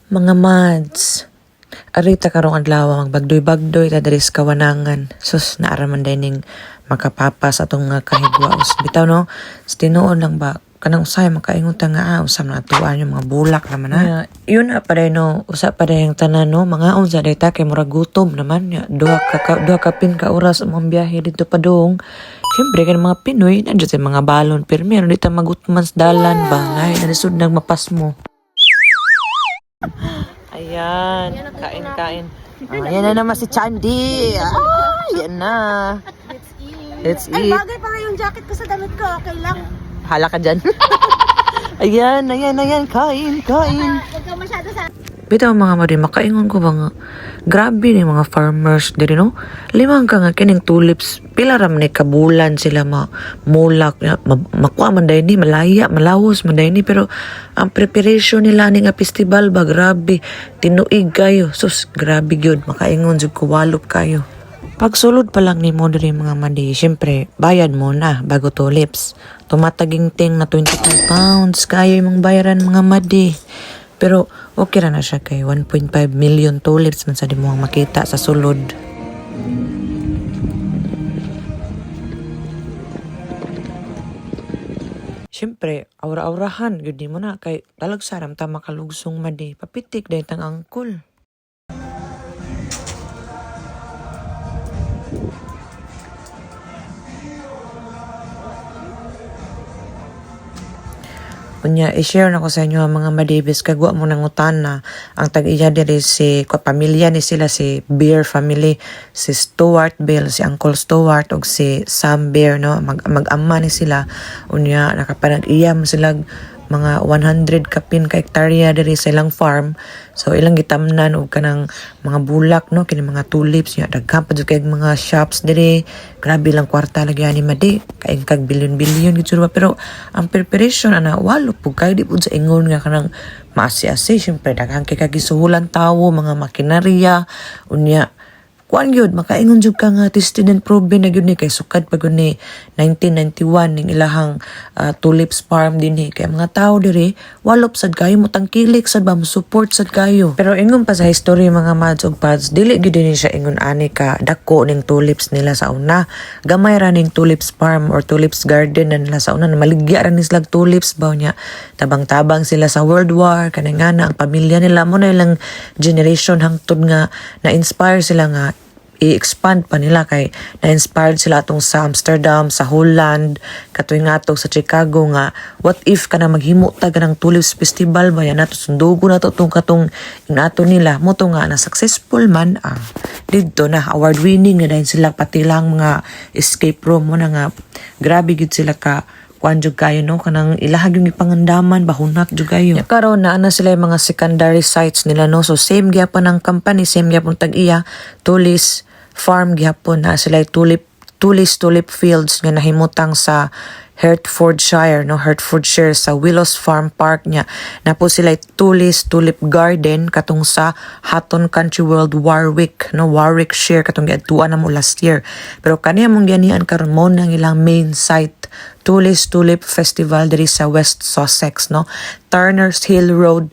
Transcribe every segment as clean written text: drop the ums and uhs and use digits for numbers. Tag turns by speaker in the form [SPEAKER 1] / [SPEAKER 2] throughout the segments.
[SPEAKER 1] Mga mads, arita karong adlaw magbagdoy-bagdoy ta diri sa kawanangan. Sus naaraman dining makapapas atong nga kahigwaos. Bitaw no, sa tinuod lang ba kanang usay makaingon ta nga usam na tuan yung mga bulak naman ha. Yun na pa no, usa pa yung tanan no, mga unsa dayta kay murag gutom naman ya. Duha ka pin ka oras among biyahe dito pa dong. Siyempre kan mga Pinoy nandiyo sa mga balon pero dito magutman sa dalan ba. Nay narisod nagmapas mo. Ayan, kain. Ayan na naman si Chandy. Yan na. Let's eat.
[SPEAKER 2] Ay, bagay pa nga yung jacket ko sa damit ko. Okay lang.
[SPEAKER 1] Hala ka dyan. Ayan. Kain.
[SPEAKER 2] Huwag ka masyado sa...
[SPEAKER 1] Bitaw mga mari, makaingon ko ba nga, grabe ni mga farmers diri no? Limang ka nga kining tulips, pila ram ni kabulan sila mulak, makuha man dahil ni, malaya, malawos man dahil ni, pero ang preparation nila ni nga festival ba, grabe, tinuig kayo, sus, grabe gyud makaingon jud ko walop kayo. Pagsulod pa lang ni mo diri mga madi, syempre, bayad mo na bago tulips. Tumataging-ting na 25 pounds, kaya yung bayaran mga madi. Pero okay ra na siya kay 1.5 million tulips man sa di mo makita sa sulod. Siyempre, aura-aurahan gyud mo na kay talagsaram ta makalugsong madi. Papitik dahil tang angkol. Unya, i-share na ko sa inyo mga madibis kagwa mo nang utana ang tag-iya diri si pamilya ni sila si Bear family, si Stuart Bill, si Uncle Stuart ug si Sam Bear no mag-ama ni sila. Unya nakapanag-iyam sila mga 100 kapin ka hektarya diri sa ilang farm. So ilang gitamnan og kanang mga bulak no kini mga tulips nya daghan pa jud kay mga shops diri. Grabe lang kwarta lagi ani madi kay kag bilyon-bilyon gid pero ang preparation ana walo pug kay di pud sa ingon nga kanang maasi-asi syempre daghan kay kagisuhulan tawo mga makinarya unya kuan gyud makaingon jud ka nga tested and proven na gyud ni kay sukad pa gyud ni 1991 ning ilahang tulips farm dinhi kay mga tao diri walop sad kayo mo tangkilik sad ba mo support sad kayo pero ingon pa sa history mga mads ug pads dili gyud ni siya ingon ani ka dako ning tulips nila sa una gamay ra ning tulips farm or tulips garden na nila sa una na maligya ra ni sila tulips ba nya tabang-tabang sila sa World War kanang nga ang pamilya nila mo na ilang generation hangtod nga na inspire sila nga i-expand pa nila kay na-inspired sila atong sa Amsterdam, sa Holland, katuig nga atong sa Chicago nga what if ka na maghimo ta ganang tulips festival ba yan nato sundugo na to katong inato nila mo to nga na successful man dito na award winning na dahil sila pati lang mga escape room mo na nga grabe gid sila ka kuan jud kayo no kanang ilahag yung ipangandaman bahunat jud kayo karon na ana sila yung mga secondary sites nila no so same gyapon ang company same gyapon tag-iya tulis farm gyapon na sila tulip fields nga nahimutang sa Hertfordshire sa Willows Farm Park nya na po sila tulip garden katong sa Hatton Country World Warwickshire katong giadtuan na mo last year pero kaniya mong gianian karon mo nang ilang main site Tulip Festival diri sa West Sussex Turners Hill Road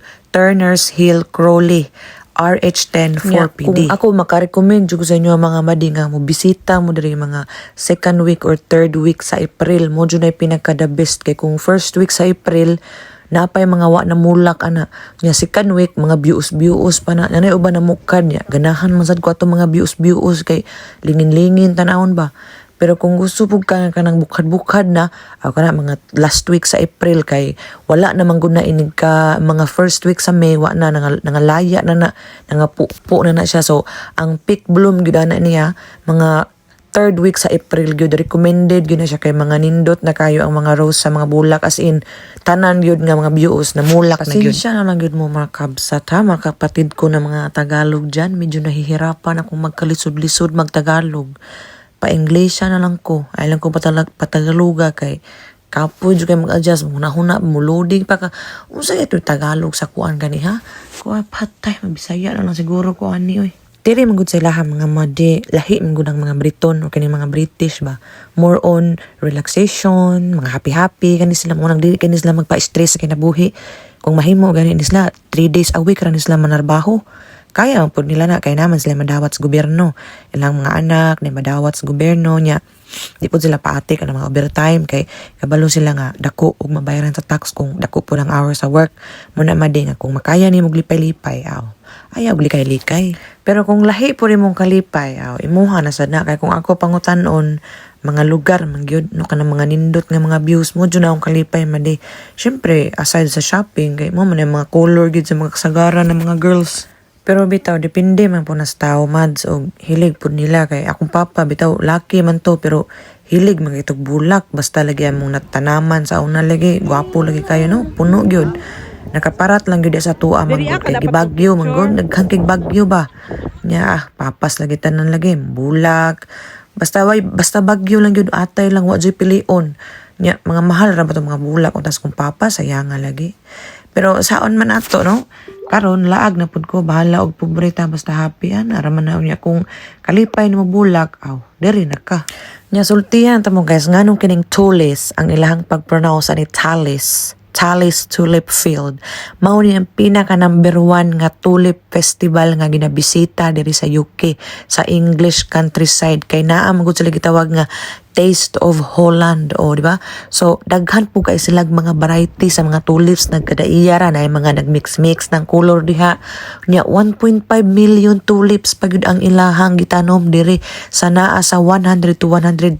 [SPEAKER 1] Crawley RH10 4PD. Kung ako makarecommend jud sa inyo mga madi nga mo bisita mo diri mga second week or third week sa April mo jud na pinaka the best kay kung first week sa April napay mga wa na mulak ana nya second week mga bius pa na nanay uban na mukad nya ganahan man sad ko ato mga bius kay lingin-lingin tanawon ba pero kung gusto pug ka nang bukad na ako na mga last week sa April kay wala namang guna inig ka mga first week sa May wa na nangalaya na nangapupo na siya so ang peak bloom gyud na niya mga third week sa April gyud recommended gyud na siya kay mga nindot na kayo ang mga rose sa mga bulak as in tanan gyud nga mga bios na mulak na gyud siya na lang gyud mo mga kabsat ha mga kapatid ko na mga Tagalog diyan medyo nahihirapan akong magkalisod-lisod magtagalog pa-Englisha na lang ko. Ay lang ko patagaluga kay kapo jud kay mag-adjust huna muloding pa ka. Unsa ito Tagalog sa kuan gani ha? Kuha patay mabisaya na lang siguro ko ani oy. Diri man gud sa ilaha mga madi, lahi man gud ang mga Briton o kani mga British ba. More on relaxation, mga happy-happy kani sila mo nang dili kani sila magpa-stress sa kinabuhi. kung mahimo gani sila 3 days a week ra ni sila manarbaho. Kaya man pud nila na kay naman sila madawat sa gobyerno. Ilang mga anak na madawat sa gobyerno niya. Di po sila paatik ang mga overtime kay kabalo sila nga dako og mabayaran sa tax kung dako po ang hours sa work. Muna madi nga kung makaya ni mog lipay-lipay ayaw likay-likay. Pero kung lahi po rin mong kalipay imuha na sad na kay kung ako pangutanon mga lugar mangyud no kanang mga nindot nga mga views mo jud na akong kalipay madi. Syempre aside sa shopping kay mo man ang mga color gid sa mga kasagaran ng mga girls. Pero bitaw, depende man po na sa tao, mads, o hilig po nila. Kay akong papa, bitaw, laki man to, pero hilig magitog bulak. Basta lagi among natanaman sa una lagi. Gwapo lagi kayo, no? Puno gyud. Nakaparat lang gyud sa tuwa, manggod. Kay gibagyo, manggod. Naghangkig bagyo ba? Nya, papas lagi tanan lagi. Bulak. Basta bagyo lang gyud atay lang, wadyo'y pilion. Nya, mga mahal ra ba itong mga bulak. O tas kung papa, sayanga lagi. Pero saon man ato, no? Karon laag na pud ko bahala og pobreta basta happy ana raman na unya kung kalipay ni mo bulak diri na ka. Nya sultihan ta mo guys nganong kining tulis ang ilahang pag-pronounce ani Talis Tulip Field. Mao ni ang pinaka number 1 nga tulip festival nga ginabisita diri sa UK sa English countryside kay naa man gud sila gitawag nga Taste of Holland di ba? So daghan po kay silag mga variety sa mga tulips nagkadaiya ra na mga nagmix-mix ng color diha. Nya 1.5 million tulips pagud ang ilahang gitanom diri sa naa sa 100 to 130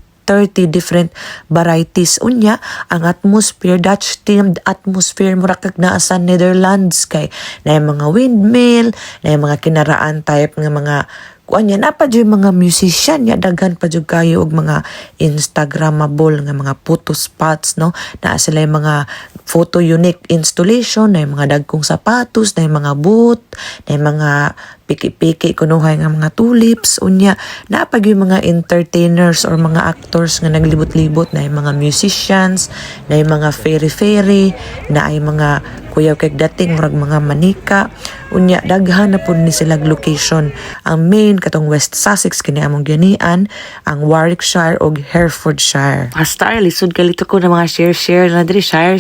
[SPEAKER 1] different varieties. Unya, ang atmosphere, Dutch-themed atmosphere, mura kag naa sa Netherlands kay na mga windmill, na mga kinaraan type nga mga kuanya na pa yung mga musician ya daghan pa jud kayo og mga instagrammable nga mga photo spots no na sila yung mga photo unique installation na yung mga dagkong sapatos na yung mga boot na yung mga piki-piki kunuhay nga mga tulips unya na pag yung mga entertainers or mga actors nga naglibot-libot na yung mga musicians na yung mga fairy na ay mga kuyaw kay dating murag mga manika unya daghan na pud ni sila location ang main katong West Sussex kini among ganian ang Warwickshire ug Herefordshire hasta lisod kalito ko na mga share na diri share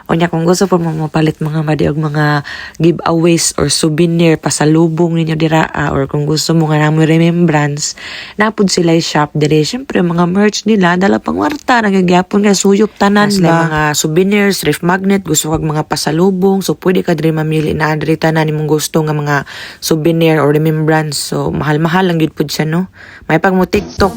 [SPEAKER 1] unya kung gusto po mo mapalit mga madi og mga giveaways or souvenir pasalubong ninyo dira or kung gusto mo nga namo remembrance napud sila shop diri syempre mga merch nila dala pang warta nagagyapon nga suyop tanan ba mga souvenirs ref magnet gusto kag mga pasalubong so pwede ka diri mamili na diri tanan nimong gusto nga mga souvenir or remembrance so mahal-mahal lang gyud pud siya no may pag mo TikTok